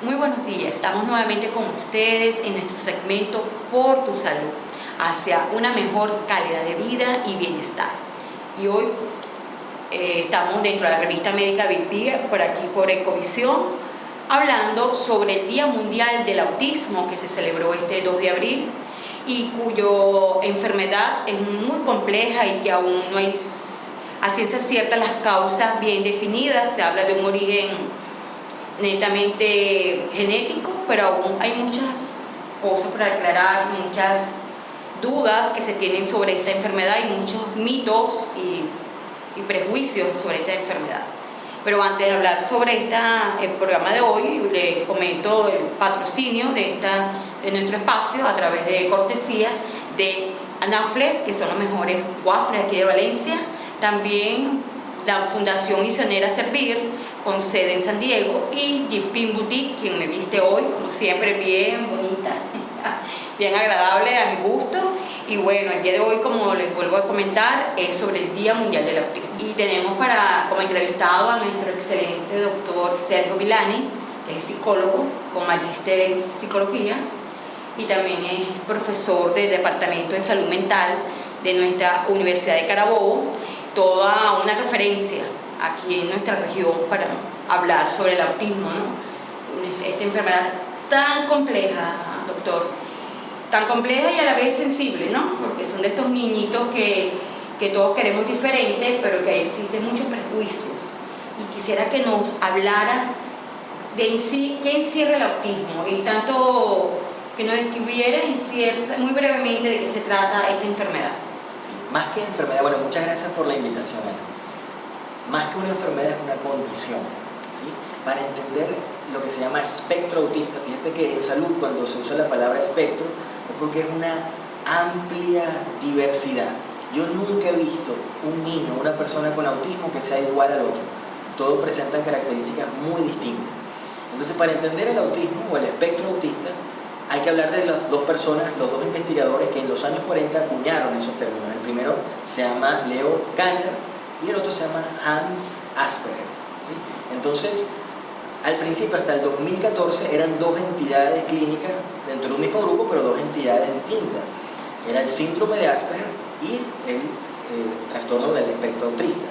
Muy buenos días, estamos nuevamente con ustedes en nuestro segmento Por tu Salud, hacia una mejor calidad de vida y bienestar. Y hoy estamos dentro de la revista médica Big, por aquí por Ecovisión, hablando sobre el Día Mundial del Autismo que se celebró este 2 de abril y cuyo enfermedad es muy compleja y que aún no hay a ciencia cierta las causas bien definidas. Se habla de un origen netamente genético, pero aún hay muchas cosas por aclarar, muchas dudas que se tienen sobre esta enfermedad y muchos mitos y prejuicios sobre esta enfermedad. Pero antes de hablar sobre el programa de hoy, les comento el patrocinio de nuestro espacio a través de cortesía de Anafles, que son los mejores waffles aquí de Valencia. También la Fundación Misionera Servir, con sede en San Diego, y Jeepin Boutique, quien me viste hoy, como siempre, bien bonita, bien agradable a mi gusto. Y bueno, el día de hoy, como les vuelvo a comentar, es sobre el Día Mundial del Autismo. Y tenemos como entrevistado a nuestro excelente doctor Sergio Villani, que es psicólogo con magíster en psicología y también es profesor del Departamento de Salud Mental de nuestra Universidad de Carabobo, toda una referencia aquí en nuestra región para hablar sobre el autismo, ¿no? Esta enfermedad tan compleja, doctor, tan compleja y a la vez sensible, ¿no? Porque son de estos niñitos que todos queremos diferente, pero que existen muchos prejuicios. Y quisiera que nos hablara de en sí, qué encierra el autismo, y tanto que nos describiera muy brevemente de qué se trata esta enfermedad. Sí, más que enfermedad, bueno, muchas gracias por la invitación, Ana. Más que una enfermedad es una condición, ¿sí? Para entender lo que se llama espectro autista, fíjate que en salud cuando se usa la palabra espectro es porque es una amplia diversidad. Yo nunca he visto un niño, una persona con autismo que sea igual al otro. Todos presentan características muy distintas. Entonces, para entender el autismo o el espectro autista, hay que hablar de las dos personas, los dos investigadores que en los años 40 acuñaron esos términos. El primero se llama Leo Kanner y el otro se llama Hans Asperger, ¿sí? Entonces, al principio, hasta el 2014, eran dos entidades clínicas dentro de un mismo grupo, pero dos entidades distintas. Era el síndrome de Asperger y el trastorno del espectro autista.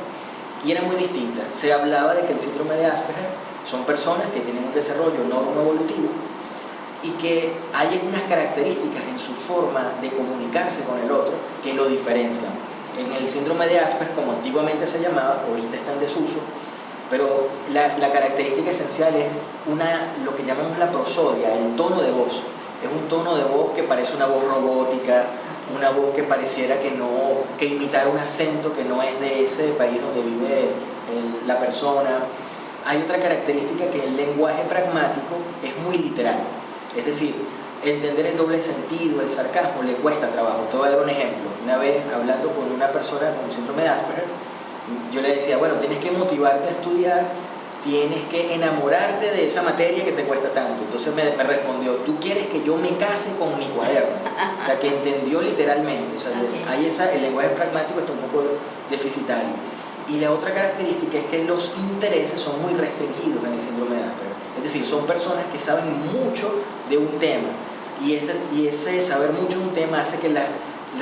Y eran muy distintas. Se hablaba de que el síndrome de Asperger son personas que tienen un desarrollo neuroevolutivo y que hay algunas características en su forma de comunicarse con el otro que lo diferencian. En el síndrome de Asperger, como antiguamente se llamaba, ahorita está en desuso, pero la característica esencial es lo que llamamos la prosodia, el tono de voz. Es un tono de voz que parece una voz robótica, una voz que pareciera que imitara un acento que no es de ese país donde vive la persona. Hay otra característica que el lenguaje pragmático es muy literal, es decir, entender el doble sentido, el sarcasmo, le cuesta trabajo. Te voy a dar un ejemplo. Una vez, hablando con una persona con síndrome de Asperger, yo le decía, bueno, tienes que motivarte a estudiar, tienes que enamorarte de esa materia que te cuesta tanto. Entonces me respondió, tú quieres que yo me case con mi cuaderno. O sea, que entendió literalmente. O sea, ahí el lenguaje pragmático está un poco deficitario. Y la otra característica es que los intereses son muy restringidos en el síndrome de Asperger. Es decir, son personas que saben mucho de un tema. Y ese saber mucho de un tema hace que las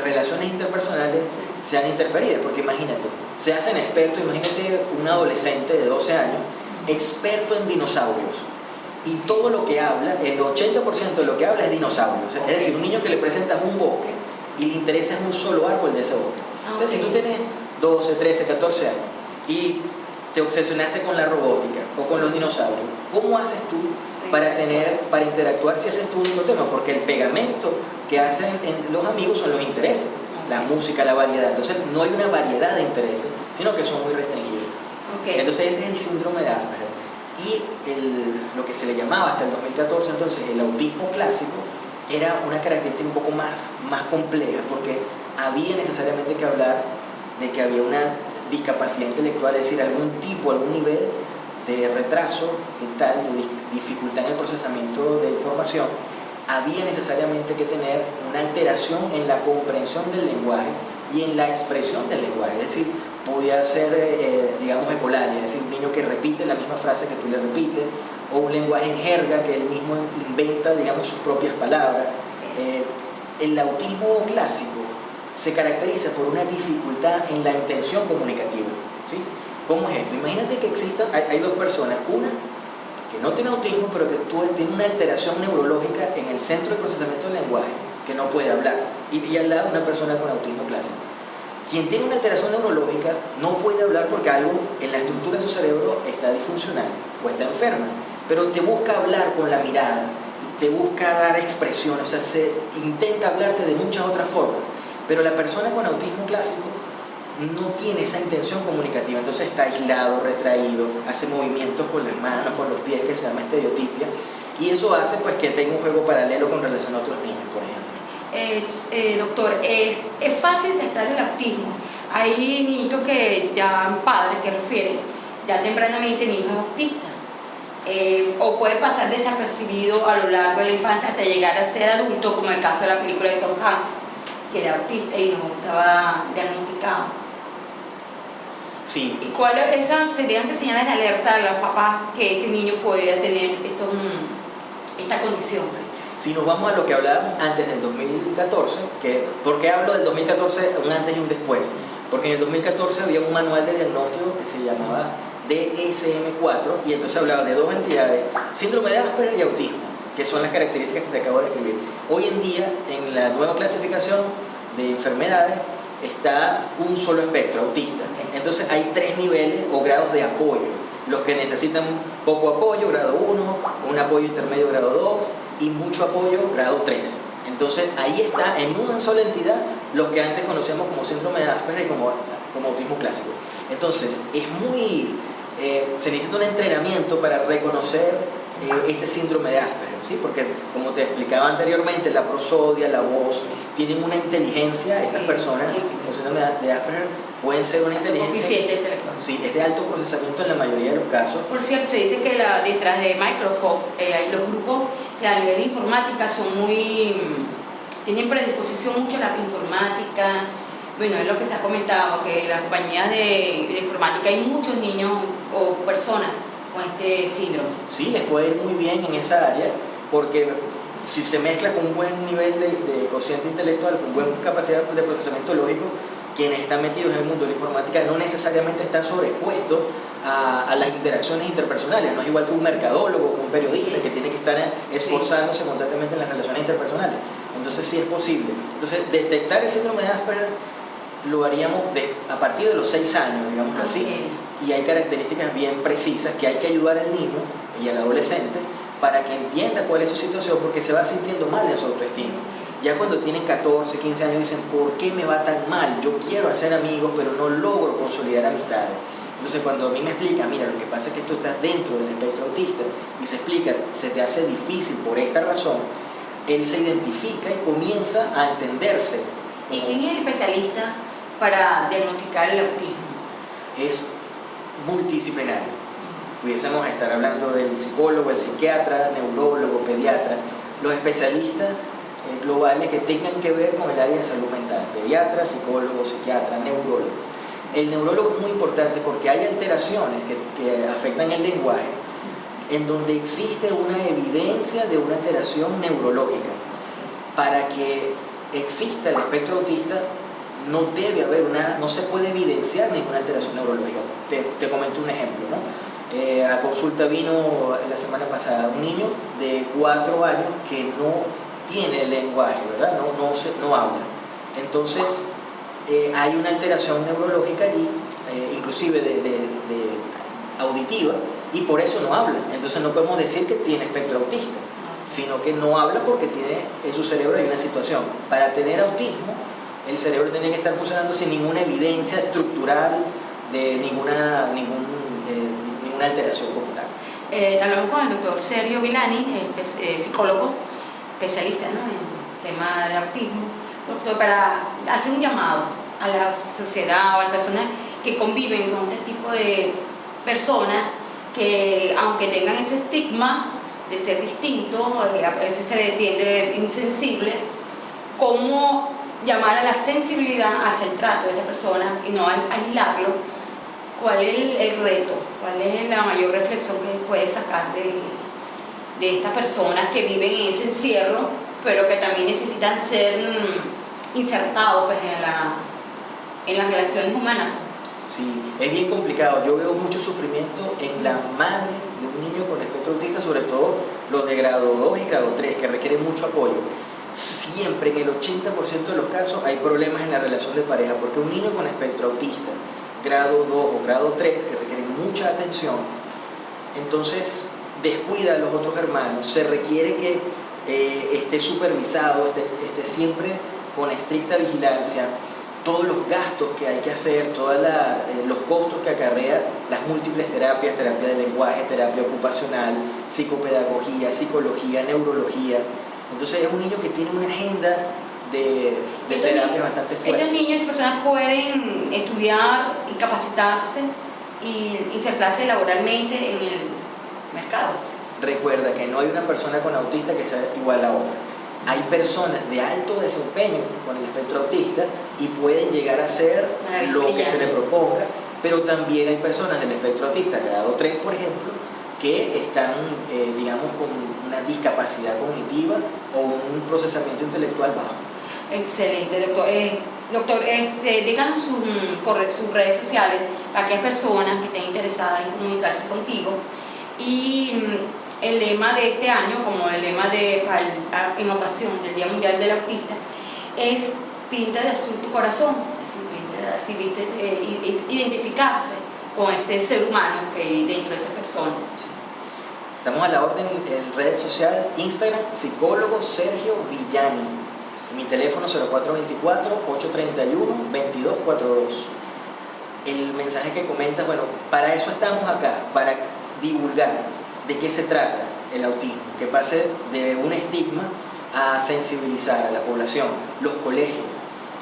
relaciones interpersonales sean interferidas, porque imagínate, se hacen expertos, imagínate un adolescente de 12 años, experto en dinosaurios, y todo lo que habla, el 80% de lo que habla es dinosaurios, es decir, un niño que le presentas un bosque y le interesa un solo árbol de ese bosque. Entonces, si tú tienes 12, 13, 14 años y te obsesionaste con la robótica o con los dinosaurios, ¿cómo haces tú para interactuar si ese es tu único tema? Porque el pegamento que hacen los amigos son los intereses, la música, la variedad. Entonces no hay una variedad de intereses, sino que son muy restringidos. Entonces ese es el síndrome de Asperger. Y lo que se le llamaba hasta el 2014 entonces el autismo clásico era una característica un poco más compleja, porque había necesariamente que hablar de que había una discapacidad intelectual, es decir, algún nivel de retraso mental, de dificultad en el procesamiento de información. Había necesariamente que tener una alteración en la comprensión del lenguaje y en la expresión del lenguaje, es decir, podía ser, digamos, ecolalia, es decir, un niño que repite la misma frase que tú le repites, o un lenguaje en jerga que él mismo inventa, digamos, sus propias palabras. El autismo clásico se caracteriza por una dificultad en la intención comunicativa, ¿sí? ¿Cómo es esto? Imagínate que hay dos personas, una que no tiene autismo, pero que tiene una alteración neurológica en el centro de procesamiento del lenguaje, que no puede hablar, y al lado una persona con autismo clásico. Quien tiene una alteración neurológica no puede hablar porque algo en la estructura de su cerebro está disfuncional o está enferma, pero te busca hablar con la mirada, te busca dar expresión, o sea, se intenta hablarte de muchas otras formas, pero la persona con autismo clásico no tiene esa intención comunicativa, entonces está aislado, retraído, hace movimientos con las manos, con los pies, que se llama estereotipia, y eso hace pues que tenga un juego paralelo con relación a otros niños, por ejemplo. Doctor, es fácil detectar el autismo. Hay niños que ya, padres que refieren, ya tempranamente niños autistas, o puede pasar desapercibido a lo largo de la infancia hasta llegar a ser adulto, como el caso de la película de Tom Hanks, que era autista y no estaba diagnosticado. Sí. ¿Y cuáles serían esas señales de alerta a los papás que este niño puede tener esta condición? Si nos vamos a lo que hablábamos antes del 2014, ¿por qué hablo del 2014 un antes y un después? Porque en el 2014 había un manual de diagnóstico que se llamaba DSM-4 y entonces hablaba de dos entidades, síndrome de Asperger y autismo, que son las características que te acabo de describir. Hoy en día, en la nueva clasificación de enfermedades, está un solo espectro, autista. Entonces hay 3 niveles o grados de apoyo. Los que necesitan poco apoyo, grado 1, un apoyo intermedio, grado 2, y mucho apoyo, grado 3. Entonces ahí está, en una sola entidad, los que antes conocíamos como síndrome de Asperger y como autismo clásico. Entonces se necesita un entrenamiento para reconocer ese síndrome de Asperger, ¿sí? Porque como te explicaba anteriormente, la prosodia, la voz, tienen una inteligencia, estas personas con síndrome de Asperger pueden ser una inteligencia coeficiente intelectual. Sí, es de alto procesamiento en la mayoría de los casos. Por cierto, se dice que detrás de Microsoft hay los grupos que a nivel de informática tienen predisposición mucho a la informática. Bueno, es lo que se ha comentado, que en las compañías de informática hay muchos niños o personas con este síndrome. Sí, les puede ir muy bien en esa área, porque si se mezcla con un buen nivel de cociente intelectual, con buena capacidad de procesamiento lógico, quienes están metidos en el mundo de la informática no necesariamente están sobreexpuestos a las interacciones interpersonales. No es igual que un mercadólogo, que un periodista, que tiene que estar esforzándose constantemente en las relaciones interpersonales. Entonces sí es posible. Entonces detectar el síndrome de Asperger lo haríamos a partir de los 6 años, digamos así, y hay características bien precisas que hay que ayudar al niño y al adolescente para que entienda cuál es su situación, porque se va sintiendo mal en su autoestima. Ya cuando tienen 14, 15 años dicen, ¿por qué me va tan mal? Yo quiero hacer amigos, pero no logro consolidar amistades. Entonces cuando a mí me explica, mira, lo que pasa es que tú estás dentro del espectro autista, y se explica, se te hace difícil por esta razón, él se identifica y comienza a entenderse. ¿Y quién es el especialista para diagnosticar el autismo? Es multidisciplinario. Pudiésemos estar hablando del psicólogo, el psiquiatra, neurólogo, pediatra, los especialistas globales que tengan que ver con el área de salud mental, pediatra, psicólogo, psiquiatra, neurólogo. El neurólogo es muy importante porque hay alteraciones que afectan el lenguaje en donde existe una evidencia de una alteración neurológica. Para que exista el espectro autista no debe haber no se puede evidenciar ninguna alteración neurológica. Te comento un ejemplo, ¿no? A consulta vino la semana pasada un niño de 4 años que no tiene lenguaje, ¿verdad? No habla. Entonces hay una alteración neurológica allí, inclusive de auditiva, y por eso no habla. Entonces no podemos decir que tiene espectro autista, sino que no habla porque tiene en su cerebro hay una situación. Para tener autismo, el cerebro tiene que estar funcionando sin ninguna evidencia estructural de ninguna alteración como tal. Hablamos con el doctor Sergio Villani, psicólogo, especialista, ¿no?, en el tema de autismo, doctor, para hacer un llamado a la sociedad o a las personas que conviven con este tipo de personas que, aunque tengan ese estigma de ser distinto, a veces se les entiende insensible, cómo llamar a la sensibilidad hacia el trato de esta persona y no aislarlo. ¿Cuál es el reto? ¿Cuál es la mayor reflexión que puede sacar de de estas personas que viven en ese encierro, pero que también necesitan ser insertados pues, en las relaciones humanas. Sí, es bien complicado. Yo veo mucho sufrimiento en la madre de un niño con espectro autista, sobre todo los de grado 2 y grado 3, que requieren mucho apoyo. Siempre, en el 80% de los casos, hay problemas en la relación de pareja, porque un niño con espectro autista, grado 2 o grado 3, que requieren mucha atención, entonces descuida a los otros hermanos, se requiere que esté supervisado, esté siempre con estricta vigilancia, todos los gastos que hay que hacer, todos los costos que acarrea las múltiples terapias, terapia de lenguaje, terapia ocupacional, psicopedagogía, psicología, neurología. Entonces es un niño que tiene una agenda de terapia bastante fuerte. Estos niños, estas personas pueden estudiar y capacitarse y insertarse laboralmente en el mercado. Recuerda que no hay una persona con autista que sea igual a otra. Hay personas de alto desempeño con el espectro autista y pueden llegar a hacer lo que se les proponga, pero también hay personas del espectro autista, grado 3 por ejemplo, que están, digamos, con una discapacidad cognitiva o un procesamiento intelectual bajo. Excelente, doctor. Doctor, díganos sus redes sociales para aquellas personas que estén interesadas en comunicarse contigo. Y el lema de este año, como el lema en ocasión del Día Mundial del Autista, es pinta de azul tu corazón. Es decir, identificarse con ese ser humano que hay dentro de esa persona. Sí. Estamos a la orden en red social, Instagram, psicólogo Sergio Villani. Mi teléfono 0424-831-2242. El mensaje que comentas, bueno, para eso estamos acá, para divulgar de qué se trata el autismo, que pase de un estigma a sensibilizar a la población, los colegios,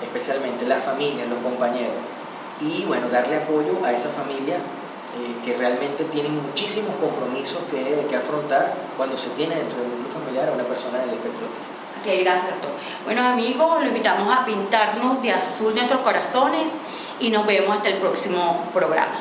especialmente las familias, los compañeros, y bueno, darle apoyo a esa familia que realmente tienen muchísimos compromisos que afrontar cuando se tiene dentro del núcleo familiar a una persona del espectro autista. Ok, gracias, doctor. Bueno, amigos, los invitamos a pintarnos de azul nuestros corazones y nos vemos hasta el próximo programa.